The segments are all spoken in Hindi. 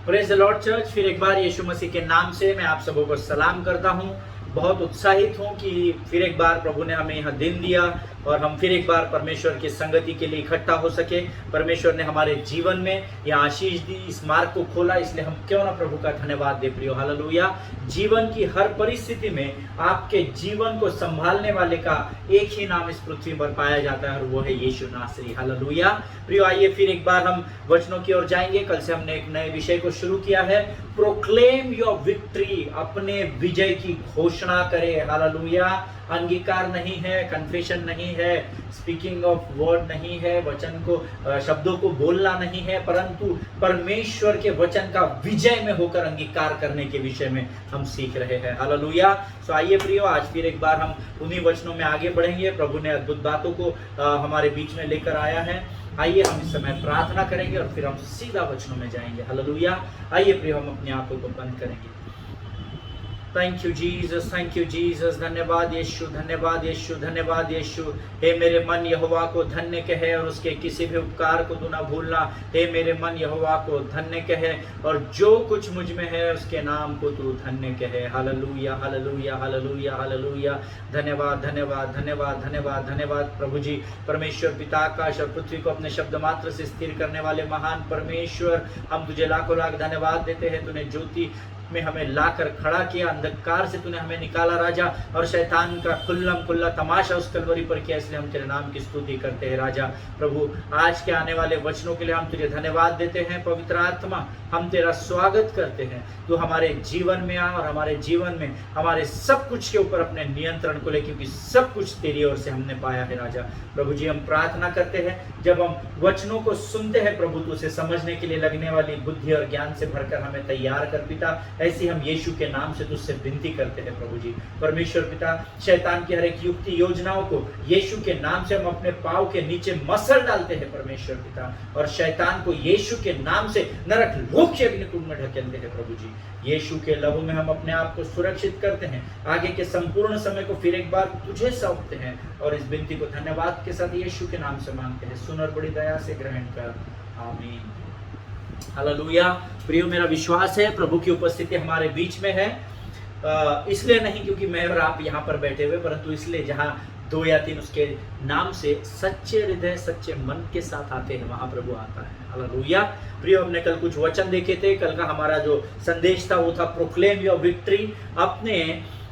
Praise the Lord church. फिर एक बार यीशु मसीह के नाम से मैं आप सबों को सलाम करता हूं। बहुत उत्साहित हूं कि फिर एक बार प्रभु ने हमें यह दिन दिया और हम फिर एक बार परमेश्वर की संगति के लिए इकट्ठा हो सके। परमेश्वर ने हमारे जीवन में यह आशीष दी, इस मार्ग को खोला, इसलिए हम क्यों ना प्रभु का धन्यवाद दे प्रियो। हालेलुया। जीवन की हर परिस्थिति में आपके जीवन को संभालने वाले का एक ही नाम इस पृथ्वी पर पाया जाता है और वो है यीशु नासरी। हालेलुया। प्रियो आइए फिर एक बार हम वचनों की ओर जाएंगे। कल से हमने एक नए विषय को शुरू किया है, प्रोक्लेम योर विक्ट्री, अपने विजय की घोषणा करें। हालेलुया। अंगीकार नहीं है, कन्फेशन नहीं है, स्पीकिंग ऑफ वर्ड नहीं है, वचन को शब्दों को बोलना नहीं है, परंतु परमेश्वर के वचन का विजय में होकर अंगीकार करने के विषय में हम सीख रहे हैं। हालेलुया। सो आइए प्रियो, आज फिर एक बार हम उन्हीं वचनों में आगे बढ़ेंगे। प्रभु ने अद्भुत बातों को हमारे बीच में लेकर आया है। आइए हम इस समय प्रार्थना करेंगे और फिर हम सीधा वचनों में जाएंगे। हालेलुया। आइए प्रियो, हम अपनी आंखों को बंद करेंगे। Thank you Jesus, thank you Jesus. धन्यवाद यीशु, धन्यवाद यीशु, धन्यवाद यीशु। हे मेरे मन यहोवा को धन्य कहे और उसके किसी भी उपकार को तू न भूलना। हे मेरे मन यहोवा को धन्य कहे और जो कुछ मुझ में है उसके नाम को तू धन्य कहे। Hallelujah, hallelujah, hallelujah, hallelujah. धन्यवाद, धन्यवाद, धन्यवाद, धन्यवाद, धन्यवाद प्रभु जी। परमेश्वर पिता आकाश और पृथ्वी को अपने शब्द मात्र से स्थिर करने वाले महान परमेश्वर, हम तुझे लाखों लाख धन्यवाद देते हैं। तूने ज्योति में हमें लाकर खड़ा किया, अंधकार से तूने हमें निकाला राजा, और शैतान का खुल्लम खुल्ला तमाशा उस कलवरी पर किया, इसलिए हम तेरे नाम की स्तुति करते हैं राजा। प्रभु आज के आने वाले वचनों के लिए हम तुझे धन्यवाद देते हैं। पवित्र आत्मा, हम तेरा स्वागत करते हैं। तू हमारे जीवन में आ और हमारे जीवन में हमारे सब कुछ के ऊपर अपने नियंत्रण को ले, क्योंकि सब कुछ तेरी ओर से हमने पाया है राजा। प्रभु जी, हम प्रार्थना करते हैं जब हम वचनों को सुनते हैं प्रभु, तो उसे समझने के लिए लगने वाली बुद्धि और ज्ञान से भरकर हमें तैयार कर पिता। ऐसी हम यीशु के नाम से तुझसे विनती करते हैं प्रभु जी। परमेश्वर पिता, शैतान की हर एक युक्ति योजनाओं को यीशु के नाम से हम अपने पांव के नीचे मसल डालते हैं परमेश्वर पिता, और शैतान को यीशु के नाम से नरक लोक के अग्निकुंड में ढकेलते हैं प्रभु जी। यीशु के लहू में हम अपने आप को सुरक्षित करते हैं। आगे के संपूर्ण समय को फिर एक बार तुझे सौंपते हैं और इस विनती को धन्यवाद के साथ यीशु के नाम से मांगते हैं। सुन और बड़ी दया से ग्रहण कर, आमीन। हालेलुया। प्रियो, मेरा विश्वास है प्रभु की उपस्थिति हमारे बीच में है, इसलिए नहीं क्योंकि मैं और आप यहाँ पर बैठे हुए, परंतु इसलिए जहाँ 2 या 3 उसके नाम से सच्चे हृदय सच्चे मन के साथ आते हैं, वहाँ प्रभु आता है। हालेलुया। प्रियो, हमने कल कुछ वचन देखे थे। कल का हमारा जो संदेश था वो था प्रोक्लेम योर विक्ट्री, अपने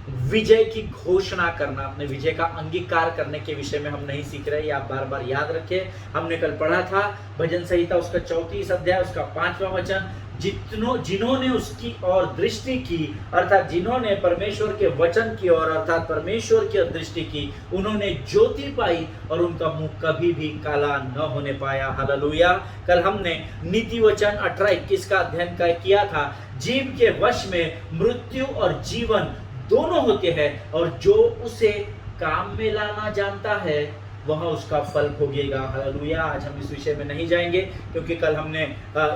विजय की घोषणा करना, अपने विजय का अंगीकार करने के विषय में हम नहीं सीख रहे। आप बार बार याद रखें, हमने कल पढ़ा था भजन संहिता उसका 34 अध्याय उसका 5वां वचन, जिन्होंने उसकी ओर दृष्टि की, अर्थात जिन्होंने परमेश्वर के वचन की ओर अर्थात परमेश्वर की ओर दृष्टि की, उन्होंने ज्योति पाई और उनका मुंह कभी भी काला न होने पाया। हालेलुया। कल हमने नीति वचन 18-21 का अध्ययन किया था। जीव के वश में मृत्यु और जीवन दोनों होते हैं, और जो उसे काम में लाना जानता है वह उसका फल भोगेगा। हालेलुया। आज हम इस विषय में नहीं जाएंगे क्योंकि कल हमने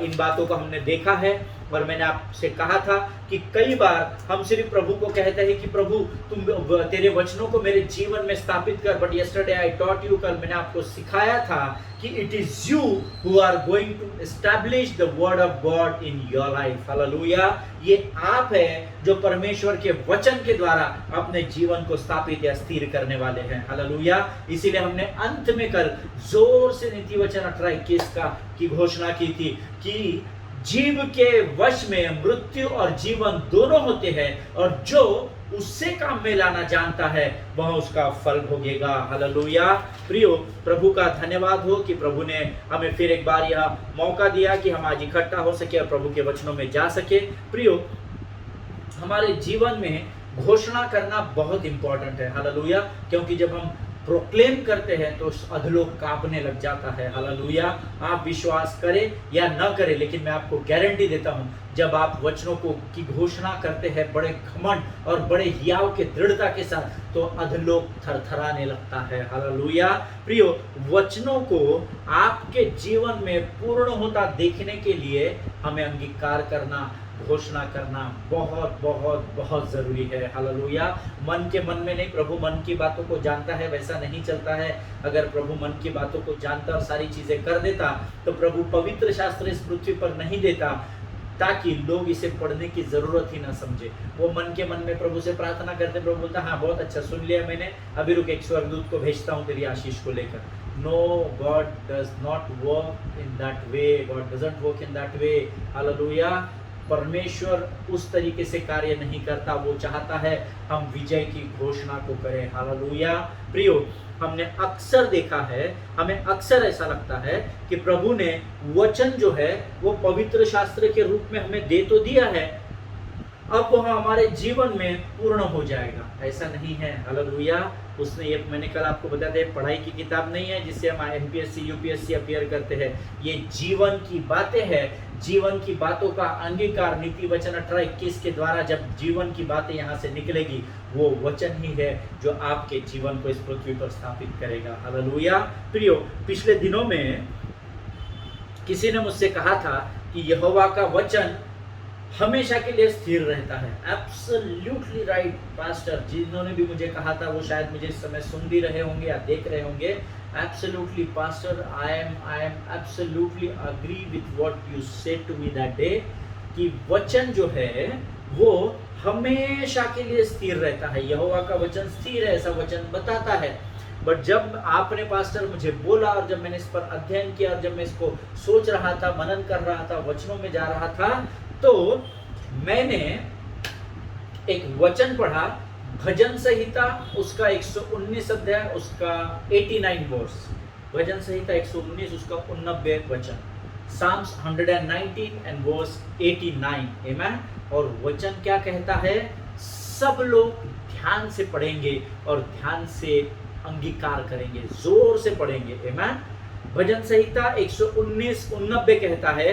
इन बातों को हमने देखा है, और मैंने आपसे कहा था कि कई बार हम सिर्फ प्रभु को कहते हैं कि प्रभु तुम तेरे वचनों को मेरे जीवन में स्थापित कर, but yesterday I taught you, कल मैंने आपको सिखाया था कि it is you who are going to establish the word of God in your life. Hallelujah. ये आप है जो परमेश्वर के वचन के द्वारा अपने जीवन को स्थापित या स्थिर करने वाले हैं। हालेलुया। इसीलिए हमने अंत में कल जोर से नीति वचन 18-21 की घोषणा की थी कि जीव के वश में मृत्यु और जीवन दोनों होते हैं, और जो उससे काम में लाना जानता है वह उसका फल भोगेगा। हालेलुया। प्रियो, प्रभु का धन्यवाद हो कि प्रभु ने हमें फिर एक बार यह मौका दिया कि हम आज इकट्ठा हो सके और प्रभु के वचनों में जा सके। प्रियो, हमारे जीवन में घोषणा करना बहुत इंपॉर्टेंट है। हालेलुया। क्योंकि जब हम प्रोक्लेम करते हैं तो अधलोक कांपने लग जाता है। हालेलुया। आप विश्वास करें या न करें, लेकिन मैं आपको गारंटी देता हूं, जब आप वचनों को की घोषणा करते हैं बड़े घमंड और बड़े हियाव के दृढ़ता के साथ, तो अधलोक थरथराने लगता है। हालेलुया। प्रियो, वचनों को आपके जीवन में पूर्ण होता देखने के लिए हमें अंगीकार करना, घोषणा करना बहुत बहुत बहुत जरूरी है। हालेलुया। मन के मन में नहीं, प्रभु मन की बातों को जानता है, वैसा नहीं चलता है। अगर प्रभु मन की बातों को जानता और सारी चीजें कर देता तो प्रभु पवित्र शास्त्र इस पृथ्वी पर नहीं देता। ताकि लोग इसे पढ़ने की जरूरत ही ना समझे। वो मन के मन में प्रभु से प्रार्थना करते, प्रभु बोलता हाँ बहुत अच्छा सुन लिया मैंने, अभी रुक एक स्वर्गदूत को भेजता हूँ तेरी आशीष को लेकर। No, God does not work in that way, God doesn't work in that way. Hallelujah. परमेश्वर उस तरीके से कार्य नहीं करता, वो चाहता है हम विजय की घोषणा को करें। हालेलुया। प्रियो, हमने अक्सर देखा है, हमें अक्सर ऐसा लगता है कि प्रभु ने वचन जो है वो पवित्र शास्त्र के रूप में हमें दे तो दिया है, अब वह हमारे जीवन में पूर्ण हो जाएगा। ऐसा नहीं है। हालेलुया। उसने ये, मैंने कल आपको बताया था, पढ़ाई की किताब नहीं है जिससे हम एमपीएससी यूपीएससी अपीयर करते हैं। ये जीवन की बातें हैं। जीवन की बातों का अंगीकार नीति वचन 18:21 के द्वारा जब जीवन की बातें यहाँ से निकलेगी, वो वचन ही है जो आपके जीवन को इस पृथ्वी पर स्थापित करेगा। हालेलुया। प्रियो, पिछले दिनों में किसी ने मुझसे कहा था कि यहोवा का वचन हमेशा के लिए स्थिर रहता है। Absolutely right pastor. जिन्होंने भी मुझे कहा था वो शायद मुझे इस समय सुन भी रहे होंगे या देख रहे होंगे। Absolutely pastor, I am absolutely agree with what you said to me that day, कि वचन जो है वो हमेशा के लिए स्थिर रहता है। यहोवा का वचन स्थिर है, ऐसा वचन बताता है। बट जब आपने पास्टर मुझे बोला और जब मैंने इस पर अध्ययन किया और जब मैं इसको सोच रहा था, मनन कर रहा था, वचनों में जा रहा था, तो मैंने एक वचन पढ़ा, भजन संहिता उसका 119 अध्याय उसका 89 वर्स। भजन संहिता 119 उसका 89 वचन, Psalms 119 and verse 89। आमेन। और वचन क्या कहता है? सब लोग ध्यान से पढ़ेंगे और ध्यान से अंगीकार करेंगे, जोर से पढ़ेंगे। आमेन। भजन संहिता 119:89 कहता है,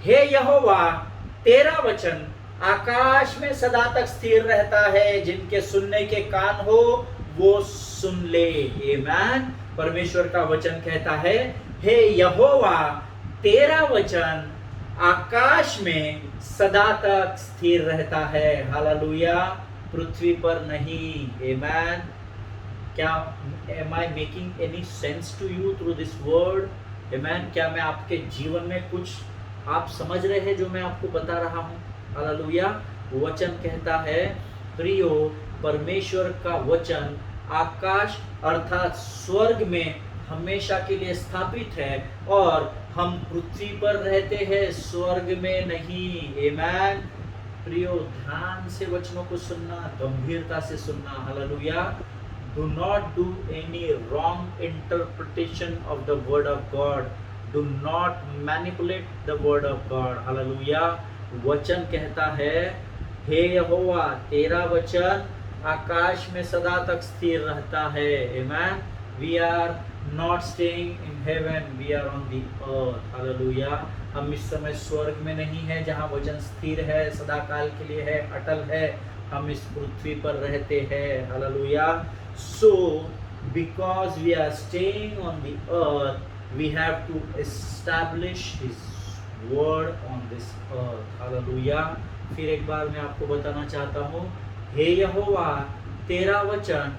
हे यहोवा तेरा वचन आकाश में सदा तक स्थिर रहता है, जिनके सुनने के कान हो वो सुन ले। आमेन। परमेश्वर का वचन कहता है, हे यहोवा तेरा वचन आकाश में सदा तक स्थिर रहता है। हालेलुया। पृथ्वी पर नहीं। आमेन। क्या am I making any sense to you through this word? Amen। क्या मैं आपके जीवन में कुछ आप समझ रहे हैं जो मैं आपको बता रहा हूँ? हालेलुया। वचन कहता है, प्रियो, परमेश्वर का वचन आकाश अर्थात स्वर्ग में हमेशा के लिए स्थापित है और हम पृथ्वी पर रहते हैं, स्वर्ग में नहीं। आमेन। प्रियो, ध्यान से वचनों को सुनना, गंभीरता से सुनना। Hallelujah. Do not do any wrong interpretation of the word of God. Do not manipulate the word of God. Hallelujah. वचन कहता है, हे यहोवा तेरा वचन आकाश में सदा तक स्थिर रहता है। Amen. We are not staying in heaven, we are on the earth. Hallelujah. हम इस समय स्वर्ग में नहीं है जहाँ वचन स्थिर है, सदा काल के लिए है, अटल है। हम इस पृथ्वी पर रहते हैं। Hallelujah. So, because we are staying on the earth, we have to establish His word on this earth. Hallelujah. फिर एक बार मैं आपको बताना चाहता हूँ, हे यहोवा तेरा वचन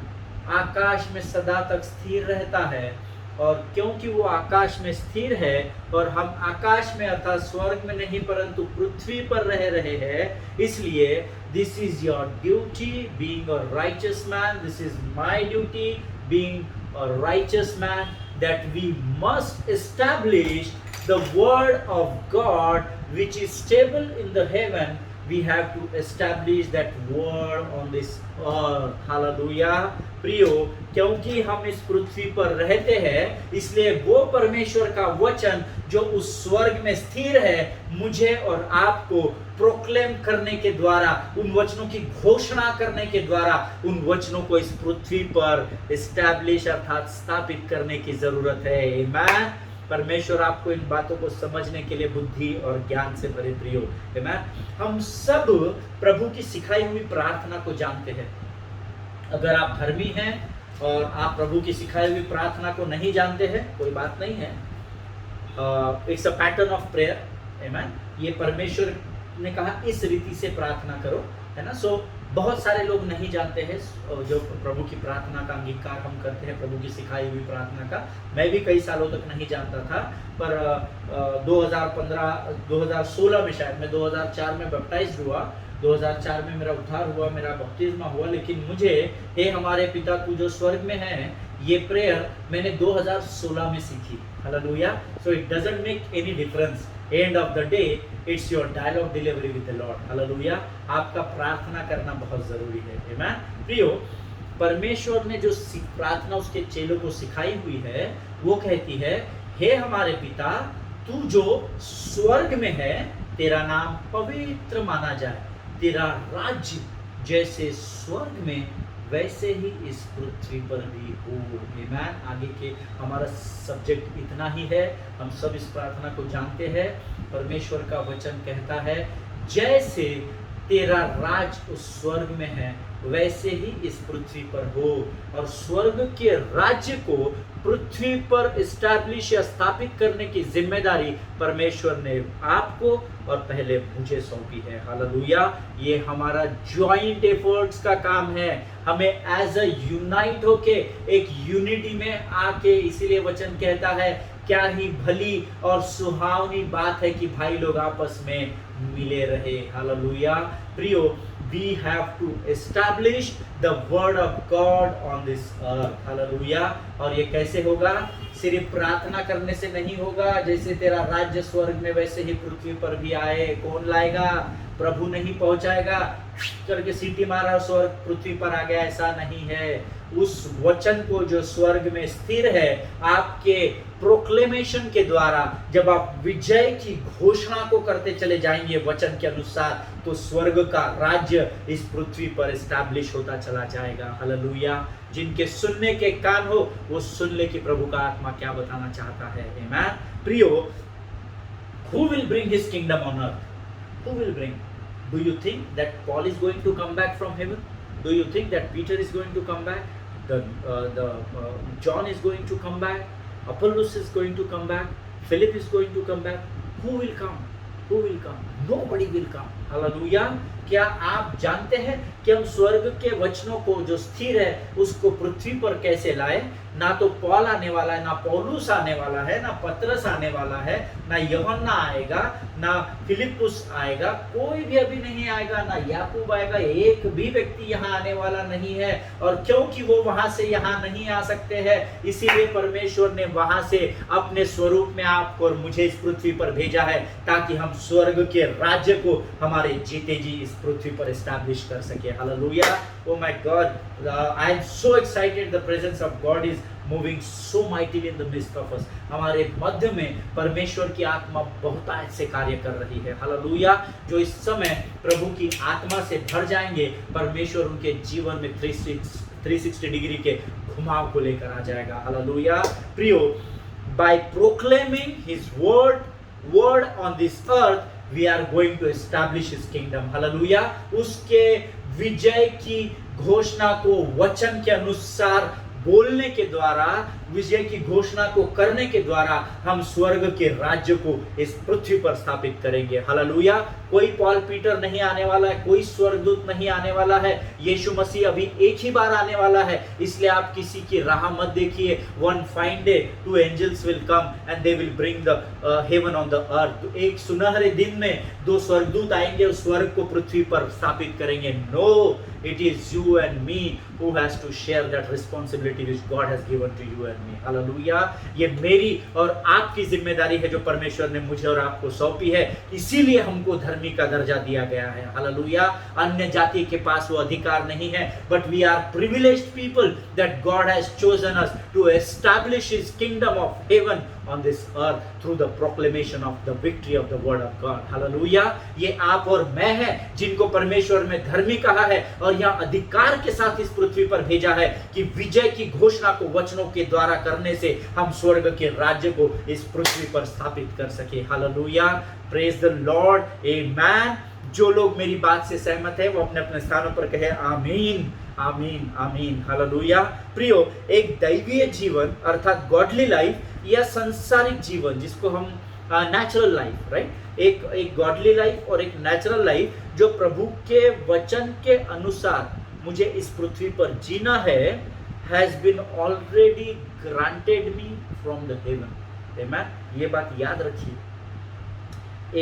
आकाश में सदा तक स्थिर रहता है, और क्योंकि वो आकाश में स्थिर है और हम आकाश में अर्थात स्वर्ग में नहीं परंतु पृथ्वी पर रह रहे हैं, इसलिए this is your duty being a righteous man, this is my duty being a righteous man, that we must establish the word of God which is stable in the heaven. We have to establish that word on this earth. Hallelujah. प्रियो, क्योंकि हम इस पृथ्वी पर रहते हैं, इसलिए वो परमेश्वर का वचन जो उस स्वर्ग में स्थिर है, मुझे और आपको प्रोक्लेम करने के द्वारा, उन वचनों की घोषणा करने के द्वारा, उन वचनों को इस पृथ्वी पर एस्टैब्लिश अर्थात स्थापित करने की जरूरत है। आमेन। परमेश्वर आपको इन बातों को समझने के लिए बुद्धि और ज्ञान से भरे। प्रियो, आमेन। हम सब प्रभु की सिखाई हुई प्रार्थना को जानते हैं। अगर आप धर्मी हैं और आप प्रभु की सिखाई हुई प्रार्थना को नहीं जानते हैं, कोई बात नहीं है। It's a pattern of prayer. Amen. ये परमेश्वर ने कहा इस रीति से प्रार्थना करो, है ना। सो बहुत सारे लोग नहीं जानते हैं जो प्रभु की प्रार्थना का अंगीकार हम करते हैं, प्रभु की सिखाई हुई प्रार्थना का। मैं भी कई सालों तक नहीं जानता था, पर 2016 में, शायद मैं 2004 में बैप्टाइज्ड हुआ, 2004 में मेरा उद्धार हुआ, मेरा बपतिस्मा हुआ। लेकिन मुझे हे हमारे पिता तू जो स्वर्ग में है, ये प्रेयर मैंने 2016 में सीखी। Hallelujah. So it doesn't make any difference, end of the day it's your dialogue delivery with the Lord. Hallelujah. आपका प्रार्थना करना बहुत जरूरी है। आमीन। प्रियो, परमेश्वर ने जो प्रार्थना उसके चेलों को सिखाई हुई है, वो कहती है, हे हमारे पिता तू जो स्वर्ग में है, तेरा नाम पवित्र माना जाए, तेरा राज्य जैसे स्वर्ग में वैसे ही इस पृथ्वी पर भी हो। आमीन। आगे के हमारा सब्जेक्ट इतना ही है। हम सब इस प्रार्थना को जानते हैं। परमेश्वर का वचन कहता है, जैसे तेरा राज उस स्वर्ग में है, वैसे ही इस पृथ्वी पर हो। और स्वर्ग के राज्य को पृथ्वी पर इस्टेब्लिश या स्थापित करने की जिम्मेदारी परमेश्वर ने आपको और पहले मुझे सौंपी है। हालेलुया। ये हमारा जॉइंट एफर्ट्स का काम है। हमें एज अ यूनाइट होके एक यूनिटी में आके, इसीलिए वचन कहता है, क्या ही भली और सुहावनी बात है कि भाई लोग आपस में मिले रहे। हालेलुया। प्रियो, we have to establish the word of God on this earth. Hallelujah. और ये कैसे होगा? सिर्फ प्रार्थना करने से नहीं होगा। जैसे तेरा राज्य स्वर्ग में वैसे ही पृथ्वी पर भी आए। कौन लाएगा? प्रभु नहीं पहुंचाएगा करके सीटी मारा स्वर्ग पृथ्वी पर आ गया, ऐसा नहीं है। उस वचन को जो स्वर्ग में स्थिर है, आपके प्रोक्लेमेशन के द्वारा जब आप विजय की घोषणा को करते चले जाएंगे वचन के अनुसार, तो स्वर्ग का राज्य इस पृथ्वी पर एस्टैब्लिश होता चला जाएगा। हालेलुया। जिनके सुनने के कान हो वो सुन ले कि प्रभु का आत्मा क्या बताना चाहता है। आमीन। प्रियो, who will bring his kingdom on earth? Who will bring? Do you think that Paul is going to come back from heaven? Do you think that Peter is going to come back? John is going to come back? Apollos is going to come back? Philip is going to come back? Who will come? Who will come? Nobody will come. Hallelujah. क्या आप जानते हैं कि हम स्वर्ग के वचनों को जो स्थिर है उसको पृथ्वी पर कैसे लाए? ना तो पौल आने वाला है, ना पौलुस आने वाला है, ना पतरस आने वाला है, ना यूहन्ना आएगा, ना फिलिपुस आएगा, कोई भी अभी नहीं आएगा, ना याकूब आएगा, एक भी व्यक्ति यहाँ आने वाला नहीं है। और क्योंकि वो वहां से यहाँ नहीं आ सकते हैं, इसीलिए परमेश्वर ने वहां से अपने स्वरूप में आपको और मुझे इस पृथ्वी पर भेजा है, ताकि हम स्वर्ग के राज्य को हमारे जीते जी इस पृथ्वी पर एस्टैब्लिश कर सके। Hallelujah. Oh my God, I am so excited. The presence of God is moving so mightily in the midst of us. हमारे मध्य में परमेश्वर की आत्मा बहुतायत से कार्य कर रही है। हालेलुया। जो इस समय प्रभु की आत्मा से भर जाएंगे, परमेश्वर उनके जीवन में 360 डिग्री के घुमाव को लेकर आ जाएगा। हालेलुया। प्रियो, by proclaiming His word on this earth, we are going to establish His kingdom. Hallelujah. उसके विजय की घोषणा को वचन के अनुसार बोलने के द्वारा, विजय की घोषणा को करने के द्वारा हम स्वर्ग के राज्य को इस पृथ्वी पर स्थापित करेंगे। हालेलुया। कोई पॉल पीटर नहीं आने वाला है, कोई स्वर्गदूत नहीं आने वाला है। यीशु मसीह अभी एक ही बार आने वाला है, इसलिए आप किसी की राह मत देखिए। One fine day 2 angels will come and they will bring the heaven on the earth. एक सुनहरे दिन में 2 स्वर्गदूत आएंगे और स्वर्ग को पृथ्वी पर स्थापित करेंगे। No, it is you and me who has to share that responsibility which God has given to you and me. Hallelujah. ये मेरी और आपकी जिम्मेदारी है जो परमेश्वर ने मुझे और आपको सौंपी है, इसीलिए हमको धर्मी का दर्जा दिया गया है। हालेलुया। अन्य जाति के पास वो अधिकार नहीं है, but we are privileged people that God has chosen us to establish His kingdom of heaven on this earth through the proclamation of the victory of the word of God. Hallelujah. ये आप और मैं है जिनको परमेश्वर में धर्मी कहा है और यहाँ अधिकार के साथ इस पृथ्वी पर भेजा है कि विजय की घोषणा को वचनों के द्वारा करने से हम स्वर्ग के राज्य को इस पृथ्वी पर स्थापित कर सके। Hallelujah. Praise the Lord. Amen. जो लोग मेरी बात से सहमत है वो अपने अपने स्थानों पर कहे आमीन, आमीन, आमीन। हालेलुया। प्रियो, एक दैवीय जीवन अर्थात गॉडली लाइफ या सांसारिक जीवन जिसको हम नेचुरल लाइफ, राइट? एक गॉडली लाइफ और एक नेचुरल लाइफ जो प्रभु के वचन के अनुसार मुझे इस पृथ्वी पर जीना है, has been already granted me from the heaven. Amen. ये बात याद रखिए,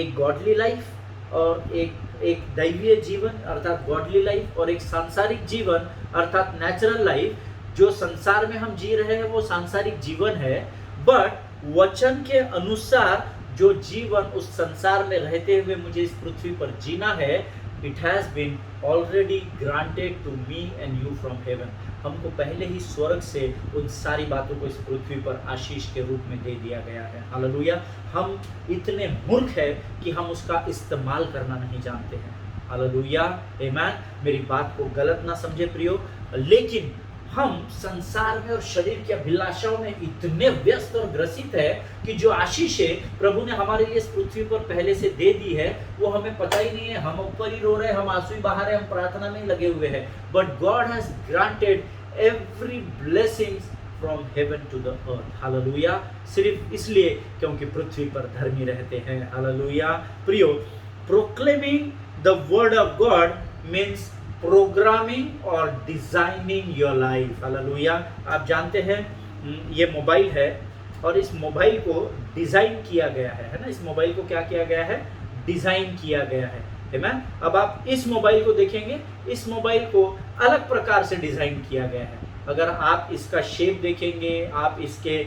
एक गॉडली लाइफ और एक दैवीय जीवन अर्थात गॉडली लाइफ और एक सांसारिक जीवन अर्थात नेचुरल लाइफ, जो संसार में हम जी रहे हैं वो सांसारिक जीवन है, बट वचन के अनुसार जो जीवन उस संसार में रहते हुए मुझे इस पृथ्वी पर जीना है, it has been already granted to me and you from heaven. हमको पहले ही स्वर्ग से उन सारी बातों को इस पृथ्वी पर आशीष के रूप में दे दिया गया है। हालेलुया। हम इतने मूर्ख हैं कि हम उसका इस्तेमाल करना नहीं जानते हैं। हालेलुया, आमीन। मेरी बात को गलत ना समझे प्रियो, लेकिन हम संसार में और शरीर की अभिलाषाओं में इतने व्यस्त और ग्रसित है कि जो आशीषें प्रभु ने हमारे लिए इस पृथ्वी पर पहले से दे दी है वो हमें पता ही नहीं है। हम ऊपर ही रो रहे हैं, हम आंसू ही बहा रहे हैं, हम प्रार्थना में ही लगे हुए हैं, but God has granted every blessings from heaven to the earth. Hallelujah. सिर्फ इसलिए क्योंकि पृथ्वी पर धर्मी रहते हैं। हालेलुया। प्रियो, proclaiming the word of God means programming और डिजाइनिंग योर लाइफ। हालेलुया। आप जानते हैं ये मोबाइल है और इस मोबाइल को डिजाइन किया गया है ना? इस मोबाइल को क्या किया गया है? डिजाइन किया गया है आमीन। अब आप इस मोबाइल को देखेंगे, इस मोबाइल को अलग प्रकार से डिजाइन किया गया है। अगर आप इसका शेप देखेंगे, आप इसके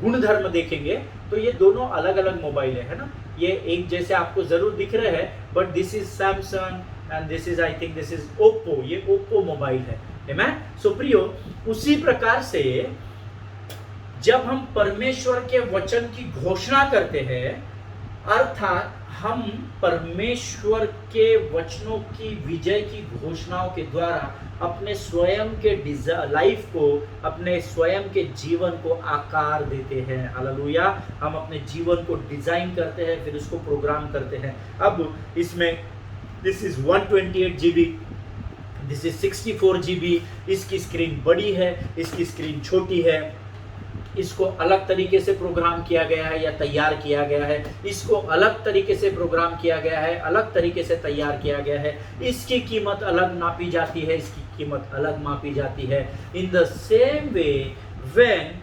गुणधर्म देखेंगे, तो ये दोनों अलग अलग मोबाइल है ना? ये एक जैसे आपको जरूर दिख रहे हैं, but this is Samsung and this is I think this is Oppo। ये Oppo मोबाइल है आमीन। सो प्रियो, उसी प्रकार से जब हम परमेश्वर के वचन की घोषणा करते हैं, अर्थात हम परमेश्वर के वचनों की विजय की घोषणाओं के द्वारा अपने स्वयं के लाइफ को, अपने स्वयं के जीवन को आकार देते हैं। हालेलुया। हम अपने जीवन को डिजाइन करते हैं, फिर उसको प्रोग्राम करते हैं। अब इसमें this is 128 GB, this is 64 GB। इसकी स्क्रीन बड़ी है, इसकी स्क्रीन छोटी है, इसको अलग तरीके से प्रोग्राम किया गया है या तैयार किया गया है, इसको अलग तरीके से प्रोग्राम किया गया है, अलग तरीके से तैयार किया गया है। इसकी कीमत अलग नापी जाती है, इसकी कीमत अलग मापी जाती है। In the same way when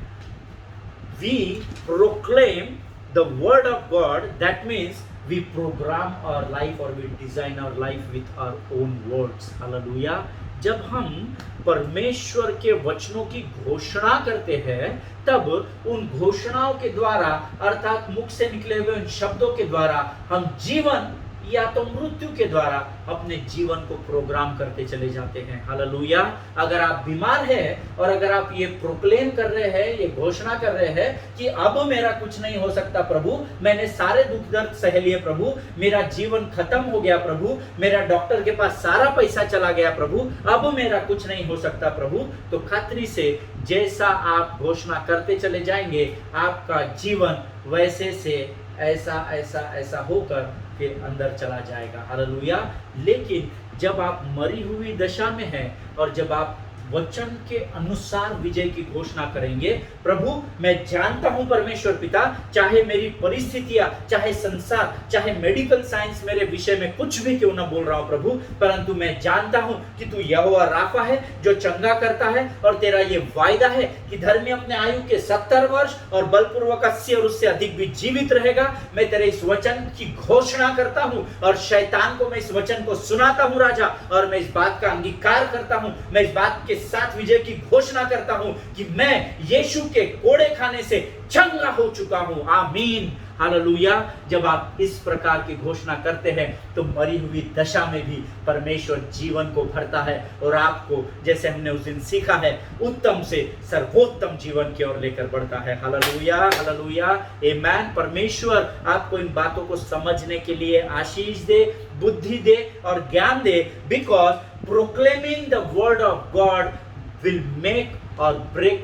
we proclaim the word of God, that means we program our life or we design our life with our own words। Hallelujah. जब हम परमेश्वर के वचनों की घोषणा करते हैं, तब उन घोषणाओं के द्वारा अर्थात मुख से निकले हुए उन शब्दों के द्वारा हम जीवन या तो मृत्यु के द्वारा अपने जीवन को प्रोग्राम करते चले जाते हैं। हालेलुया। अगर आप बीमार हैं और अगर आप ये प्रोक्लेम कर रहे हैं, ये घोषणा कर रहे हैं कि अब मेरा कुछ नहीं हो सकता प्रभु, मैंने सारे दुख दर्द सह लिए प्रभु, मेरा जीवन खत्म हो गया प्रभु, मेरा डॉक्टर के पास सारा पैसा चला गया प्रभु, अब मेरा कुछ नहीं हो सकता प्रभु, तो खातरी से जैसा आप घोषणा करते चले जाएंगे, आपका जीवन वैसे से ऐसा ऐसा ऐसा होकर फिर अंदर चला जाएगा। हालेलुया। लेकिन जब आप मरी हुई दशा में हैं और जब आप वचन के अनुसार विजय की घोषणा करेंगे, प्रभु मैं जानता हूं परमेश्वर पिता, चाहे मेरी परिस्थितियां, चाहे संसार, चाहे मेडिकल साइंस मेरे विषय में कुछ भी क्यों ना बोल रहा हूं प्रभु, परंतु मैं जानता हूं कि तू यहोवा राफा है जो चंगा करता है, और तेरा ये वायदा है कि धर्मी अपने आयु के 70 वर्ष और बलपूर्वक 80 और उससे अधिक भी जीवित रहेगा। मैं तेरे इस वचन की घोषणा करता हूं और शैतान को मैं इस वचन को सुनाता हूं राजा, और मैं इस बात का अंगीकार करता हूं, मैं इस बात के साथ विजय की घोषणा करता हूं कि मैं यीशु के कोड़े खाने से चंगा हो चुका हूं। आमीन। हालेलुया। जब आप इस प्रकार की घोषणा करते हैं तो मरी हुई दशा में भी परमेश्वर जीवन को भरता है और आपको, जैसे हमने उस दिन सीखा है, उत्तम से सर्वोत्तम जीवन की ओर लेकर बढ़ता है। हालेलुया, हालेलुया, आमीन। परमेश्वर आपको इन बातों को समझने के लिए आशीष दे, बुद्धि दे और ज्ञान दे, because proclaiming the word of God will make or break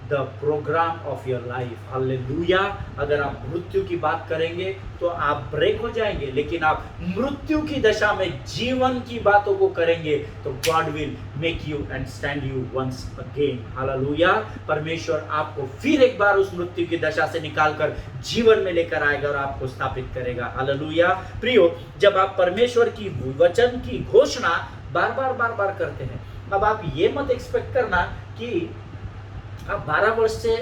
the programme of your life. Hallelujah. अगर आप मृत्यु की बात करेंगे तो आप ब्रेक हो जाएंगे, लेकिन आप मृत्यु की दशा में जीवन की बातों को करेंगे तो God will make you and stand you once again. Hallelujah. परमेश्वर आपको फिर एक बार उस मृत्यु की दशा से निकालकर जीवन में लेकर आएगा और आपको स्थापित करेगा। हालेलुया। प्रियो, जब आप परमेश्वर की वचन की घोषणा बार बार करते हैं, अब आप ये मत एक्सपेक्ट करना कि आप 12 वर्ष से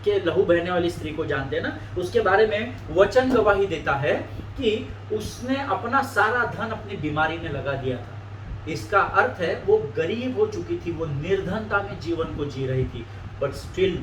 के लहू बहने वाली स्त्री को जानते हैं ना, उसके बारे में वचन गवाही देता है कि उसने अपना सारा धन अपनी बीमारी में लगा दिया था। इसका अर्थ है वो गरीब हो चुकी थी, वो निर्धनता में जीवन को जी रही थी, बट स्टिल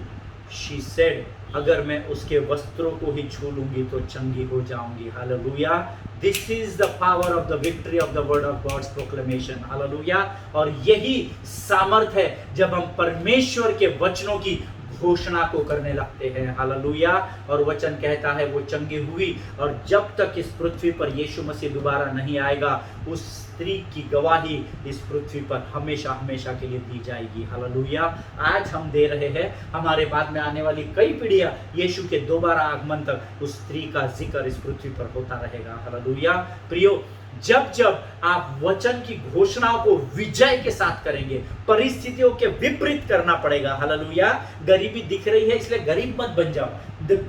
शी सेड, अगर मैं उसके वस्त्रों को ही छू लूंगी तो चंगी हो जाऊंगी। Hallelujah. This is the power of the victory of the word of God's proclamation. Hallelujah. और यही सामर्थ है जब हम परमेश्वर के वचनों की घोषणा को करने लगते हैं। हालेलुया। और वचन कहता है वो चंगी हुई, और जब तक इस पृथ्वी पर यीशु मसीह दोबारा नहीं आएगा, उस स्त्री की गवाही इस पृथ्वी पर हमेशा हमेशा के लिए दी जाएगी। हालेलुया। आज हम दे रहे हैं, हमारे बाद में आने वाली कई पीढ़ियां यीशु के दोबारा आगमन तक उस स्त्री का जिक्र इस पृथ्वी पर होता रहेगा। हालेलुया। प्रियो, जब जब आप वचन की घोषणाओं को विजय के साथ करेंगे, परिस्थितियों के विपरीत करना पड़ेगा। हालेलुया। गरीबी दिख रही है इसलिए गरीब मत बन जाओ,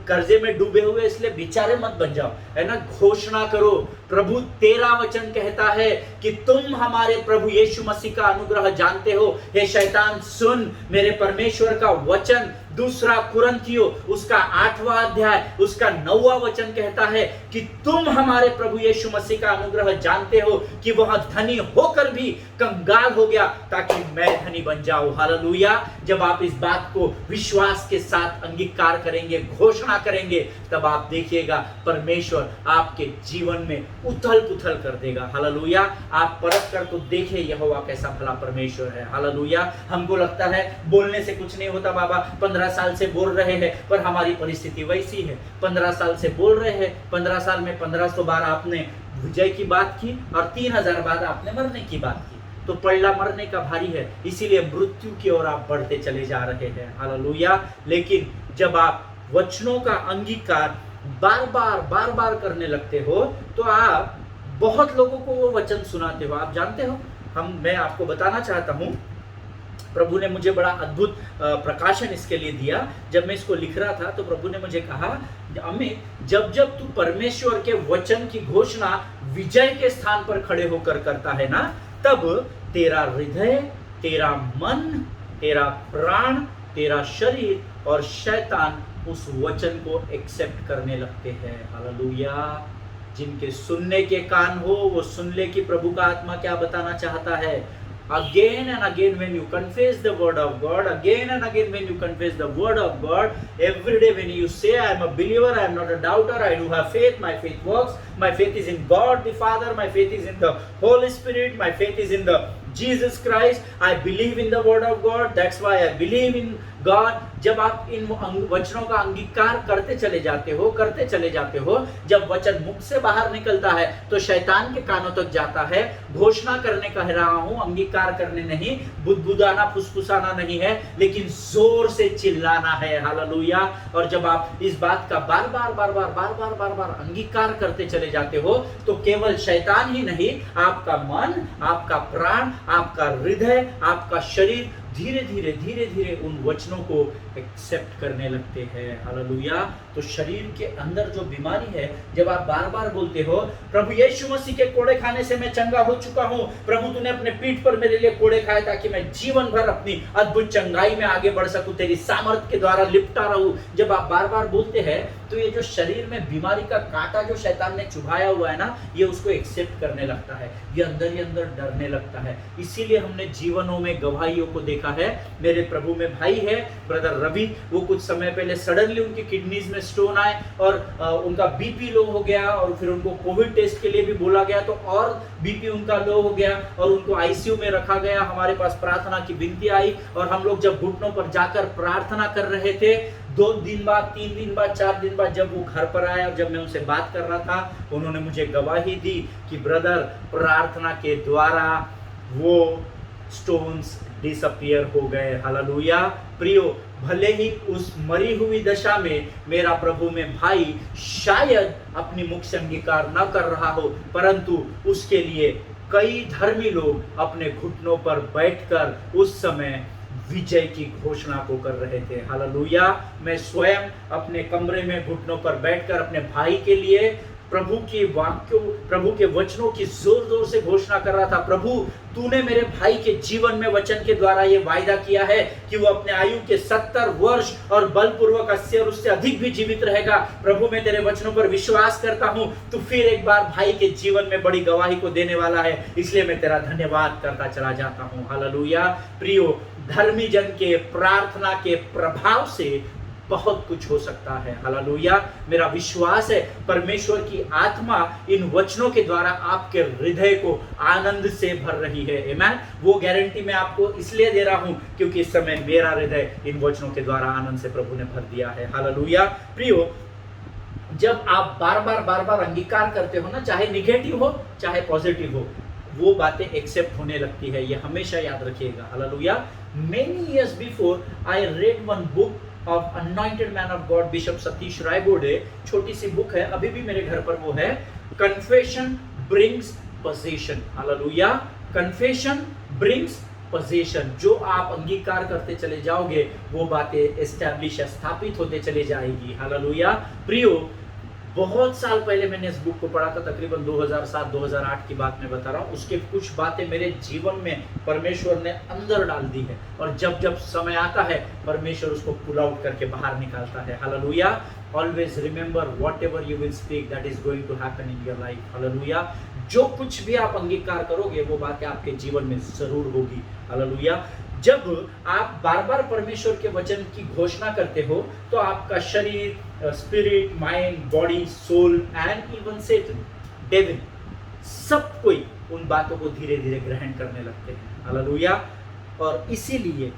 कर्जे में डूबे हुए इसलिए बेचारे मत बन जाओ, है ना। घोषणा करो, प्रभु तेरा वचन कहता है कि तुम हमारे प्रभु यीशु मसीह का अनुग्रह जानते हो। हे शैतान सुन, मेरे परमेश्वर का वचन 2 कुरिन्थियों उसका 8वां अध्याय उसका 9वां वचन कहता है कि तुम हमारे प्रभु यीशु मसीह का अनुग्रह जानते हो कि वह धनी होकर भी कंगाल हो गया ताकि मैं धनी बन जाऊं। हालेलुया। जब आप इस बात को विश्वास के साथ अंगीकार करेंगे, घोषणा करेंगे, तब आप देखिएगा परमेश्वर आपके जीवन में उथल पुथल कर देगा। हालेलुया। आप परख कर तो देखें यहोवा कैसा भला परमेश्वर है। हालेलुया। हमको लगता है बोलने से कुछ नहीं होता बाबा, 15 साल से बोल रहे हैं पर हमारी परिस्थिति वैसी है। 15 साल से बोल रहे हैं, 15 साल में 1500 बार आपने विजय की बात की और 3000 बार आपने मरने की बात की, तो पलड़ा मरने का भारी है, इसीलिए मृत्यु की ओर आप बढ़ते चले जा रहे हैं। हालेलुया। लेकिन जब आप वचनों का अंगीकार बार बार करने लगते हो तो आप बहुत लोगों को वो वचन सुनाते हो। आप जानते हो, मैं आपको बताना चाहता हूं, प्रभु ने मुझे बड़ा अद्भुत प्रकाशन इसके लिए दिया। जब मैं इसको लिख रहा था तो प्रभु ने मुझे कहा, अमित, जब जब तू परमेश्वर के वचन की घोषणा विजय के स्थान पर खड़े होकर करता है ना, तब तेरा हृदय, तेरा मन, तेरा प्राण, तेरा शरीर और शैतान उस वचन को एक्सेप्ट करने लगते हैं। हालेलुया। जिनके सुनने के कान हो वो सुन ले कि प्रभु का आत्मा क्या बताना चाहता है। Again and again when you confess the word of God, again and again when you confess the word of God, every day when you say I am a believer, I am not a doubter, I do have faith, my faith works, my faith is in God the Father, my faith is in the Holy Spirit, my faith is in the Jesus Christ, I believe in the word of God, that's why I believe in God। जब आप इन वचनों का अंगीकार करते चले जाते हो, जब वचन मुख से बाहर निकलता है तो शैतान के कानों तक जाता है। घोषणा करने कह रहा हूं, अंगीकार करने नहीं, बुदबुदाना फुसफुसाना नहीं है, लेकिन जोर से चिल्लाना है। हालेलुया। और जब आप इस बात का बार बार अंगीकार करते चले जाते हो तो केवल शैतान ही नहीं, आपका मन, आपका प्राण, आपका हृदय, आपका शरीर धीरे धीरे उन वचनों को एक्सेप्ट करने लगते हैं। हालेलुया। तो शरीर के अंदर जो बीमारी है, जब आप बार बार बोलते हो प्रभु यीशु मसीह के कोड़े खाने से मैं चंगा हो चुका हूं, प्रभु तूने अपने पीठ पर मेरे लिए कोड़े खाए ताकि मैं जीवन भर अपनी अद्भुत चंगाई में आगे बढ़ सकूं, तेरी सामर्थ के द्वारा लिपटा रहूं, जब आप बार बार बोलते हैं तो ये जो शरीर में बीमारी का कांटा जो शैतान ने चुभाया हुआ है ना, ये उसको एक्सेप्ट करने लगता है, ये अंदर ही अंदर डरने लगता है। इसीलिए हमने जीवनों में गवाहियों को देखा है। मेरे प्रभु में भाई है ब्रदर रवि, वो कुछ समय पहले सडनली उनकी किडनीज में स्टोन आए और उनका बीपी लो हो गया और फिर उनको कोविड टेस्ट के लिए भी बोला गया तो और बीपी उनका लो हो गया और उनको आईसीयू में रखा गया। हमारे पास प्रार्थना की विनती आई और हम लोग जब घुटनों पर जाकर प्रार्थना कर रहे थे, 2 दिन बाद, 3 दिन बाद, 4 दिन बाद जब वो घर पर आया और जब मैं उनसे बात कर रहा था, उन्होंने मुझे गवाही दी कि ब्रदर प्रार्थना के द्वारा वो स्टोन्स डिसअपियर हो गए। हालेलुया। प्रियो, भले ही उस मरी हुई दशा में मेरा प्रभु में भाई शायद अपनी मुख से अंगीकार न कर रहा हो, परंतु उसके लिए कई धर्मी लोग अपने घुटनों पर बैठकर उस समय विजय की घोषणा को कर रहे थे। हालेलुया। मैं स्वयं अपने कमरे में घुटनों पर बैठकर अपने भाई के लिए प्रभु के वचनों की जोर जोर से घोषणा कर रहा था। प्रभु, तूने मेरे भाई के जीवन में वचन के द्वारा ये वायदा किया है कि वो अपने आयु के 70 वर्ष और बलपूर्वक 80 और उससे अधिक भी जीवित रहेगा। प्रभु, मैं तेरे वचनों पर विश्वास करता हूँ, तू फिर एक बार भाई के जीवन में बड़ी गवाही को देने वाला है, इसलिए मैं तेरा धन्यवाद करता चला जाता हूँ। हालेलुया। प्रियो, धर्मी जन के प्रार्थना के प्रभाव से बहुत कुछ हो सकता है। हालेलुया। मेरा विश्वास है परमेश्वर की आत्मा इन वचनों के द्वारा आपके हृदय को आनंद से भर रही है। आमीन। वो गारंटी मैं आपको इसलिए दे रहा हूं क्योंकि इस समय मेरा हृदय इन वचनों के द्वारा आनंद से प्रभु ने भर दिया है। हालेलुया। प्रियो, जब आप बार बार अंगीकार करते हो ना, चाहे निगेटिव हो चाहे पॉजिटिव हो, वो बातें एक्सेप्ट होने लगती है। ये हमेशा याद रखिएगा। Hallelujah. Many years before I read one book of anointed man of God Bishop Satish Rai Bode। छोटी सी बुक है, अभी भी मेरे घर पर वो है। Confession brings possession। Hallelujah. Confession brings possession। जो आप अंगीकार करते चले जाओगे वो बातें एस्टैब्लिश स्थापित होते चले जाएगी। हालेलुया। प्रियो, बहुत साल पहले मैंने इस बुक को पढ़ा था, तकरीबन 2007-2008 की बात मैं बता रहा हूँ। उसके कुछ बातें मेरे जीवन में परमेश्वर ने अंदर डाल दी है, और जब जब समय आता है परमेश्वर उसको पुल आउट करके बाहर निकालता है। Hallelujah. Always remember whatever you will speak that is going to happen in your life. Hallelujah. जो कुछ भी आप अंगीकार करोगे वो बातें आपके जीवन में जरूर होगी। हालेलुया। जब आप बार बार परमेश्वर के वचन की घोषणा करते हो तो आपका शरीर, spirit, mind, body, soul and even Satan, devil, सब कोई उन बातों को धीरे धीरे ग्रहण करने लगते हैं। हालेलुया। और इसीलिए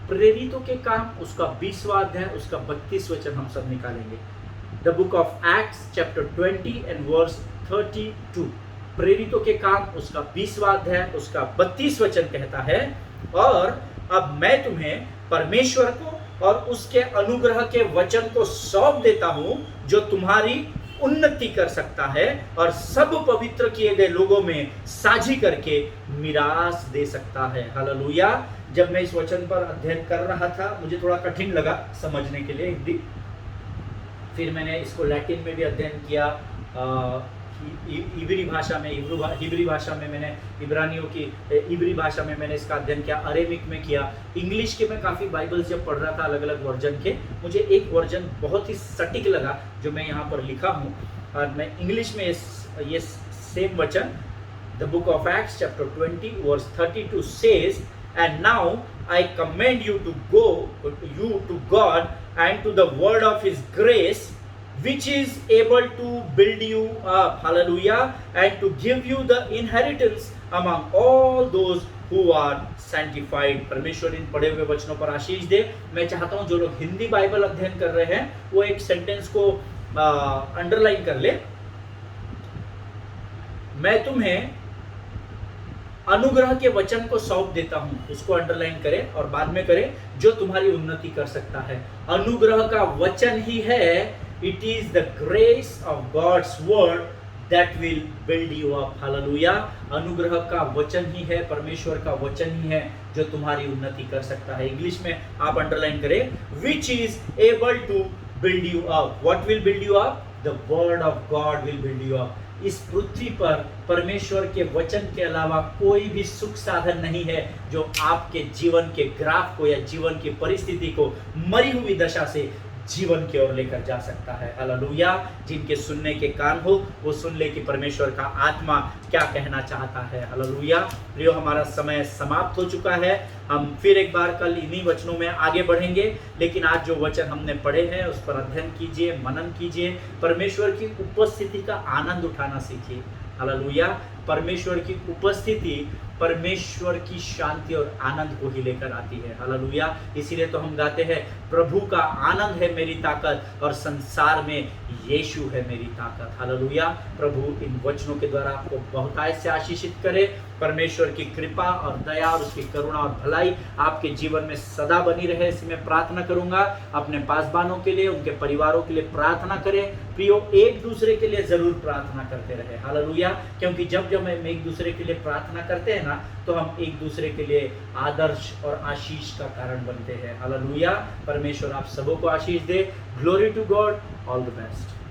प्रेरितों के काम उसका 20वां अध्याय उसका 32 वचन हम सब निकालेंगे। The book of Acts chapter 20 and verse 32। प्रेरितों के काम उसका 20वां अध्याय उसका 32 वचन कहता है, और अब मैं तुम्हें परमेश्वर को और उसके अनुग्रह के वचन को सौंप देता हूं जो तुम्हारी उन्नति कर सकता है और सब पवित्र किए गए लोगों में साझी करके मिरास दे सकता है। हालेलुया। जब मैं इस वचन पर अध्ययन कर रहा था मुझे थोड़ा कठिन लगा समझने के लिए हिंदी, फिर मैंने इसको लैटिन में भी अध्ययन किया, इब्री भाषा में, हिब्री भाषा में मैंने, इब्रानियों की इब्री भाषा में मैंने इसका अध्ययन किया, अरेमिक में किया, इंग्लिश के मैं काफ़ी बाइबल जब पढ़ रहा था अलग अलग वर्जन के, मुझे एक वर्जन बहुत ही सटीक लगा जो मैं यहाँ पर लिखा हूँ, और मैं इंग्लिश में ये सेम वचन, the book of Acts chapter 20 verse 32 says, and now I commend you to God and to the word of his grace, which is able to build you up, hallelujah, and to give you the inheritance among all those who are sanctified। परमेश्वर इन पढ़े हुए वचनों पर आशीष दे। मैं चाहता हूं जो लोग हिंदी बाइबल अध्ययन कर रहे हैं वो एक सेंटेंस को अंडरलाइन कर ले। मैं तुम्हें अनुग्रह के वचन को सौंप देता हूं, उसको अंडरलाइन करें और बाद में करें, जो तुम्हारी उन्नति कर सकता है। अनुग्रह का वचन ही है, it is the grace of God's word that will build you up. Hallelujah. अनुग्रह का वचन ही है, परमेश्वर का वचन ही है जो तुम्हारी उन्नति कर सकता है। इंग्लिश में आप अंडरलाइन करें, which is able to build you up. What will build you up? The word of God will build you up. इस पृथ्वी पर परमेश्वर के वचन के अलावा कोई भी सुख साधन नहीं है जो आपके जीवन के ग्राफ को या जीवन की परिस्थिति को मरी हुई दशा से जीवन की ओर लेकर जा सकता है। हालेलुया। जिनके सुनने के कान हो वो सुन ले कि परमेश्वर का आत्मा क्या कहना चाहता है। हालेलुया। प्रियो, हमारा समय समाप्त हो चुका है। हम फिर एक बार कल इन्हीं वचनों में आगे बढ़ेंगे, लेकिन आज जो वचन हमने पढ़े हैं उस पर अध्ययन कीजिए, मनन कीजिए, परमेश्वर की उपस्थिति का आनंद उठाना सीखिए। हालेलुया। परमेश्वर की उपस्थिति परमेश्वर की शांति और आनंद को ही लेकर आती है। हालेलुया। इसीलिए तो हम गाते हैं, प्रभु का आनंद है मेरी ताकत और संसार में यीशु है मेरी ताकत। हालेलुया। प्रभु इन वचनों के द्वारा आपको बहुतायत से आशीषित करे। परमेश्वर की कृपा और दया और उसकी करुणा और भलाई आपके जीवन में सदा बनी रहे, ऐसी मैं प्रार्थना करूंगा। अपने पासबानों के लिए, उनके परिवारों के लिए प्रार्थना करें। प्रियो, एक दूसरे के लिए जरूर प्रार्थना करते रहे। हालेलुया। क्योंकि जब जब हम एक दूसरे के लिए प्रार्थना करते हैं ना, तो हम एक दूसरे के लिए आदर्श और आशीष का कारण बनते हैं। हालेलुया। परमेश्वर आप सबों को आशीष दे। Glory to God. All the best.